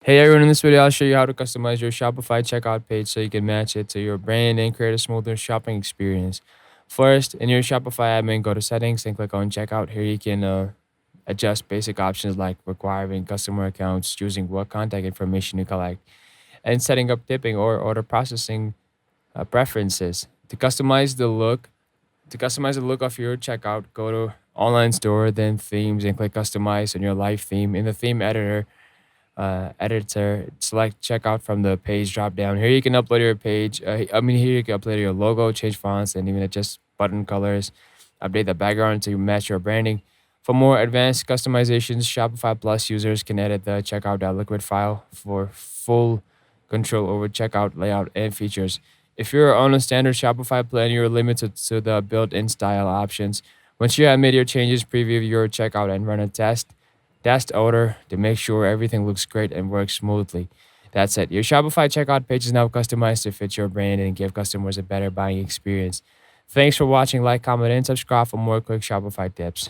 Hey everyone, in this video, I'll show you how to customize your Shopify checkout page so you can match it to your brand and create a smoother shopping experience. First, in your Shopify admin, go to settings and click on checkout. Here you can adjust basic options like requiring customer accounts, choosing what contact information you collect, and setting up tipping or order processing preferences. To customize the look of your checkout, go to online store, then themes, and click customize on your live theme. In the theme editor, select checkout from the page drop down. Here you can upload your page. Here you can upload your logo, change fonts, and even adjust button colors, update the background to match your branding. For more advanced customizations, Shopify Plus users can edit the checkout.liquid file for full control over checkout layout and features. If you're on a standard Shopify plan, you're limited to the built-in style options. Once you have made your changes, preview your checkout and run a test order to make sure everything looks great and works smoothly. That's it. Your Shopify checkout page is now customized to fit your brand and give customers a better buying experience. Thanks for watching. Like, comment, and subscribe for more quick Shopify tips.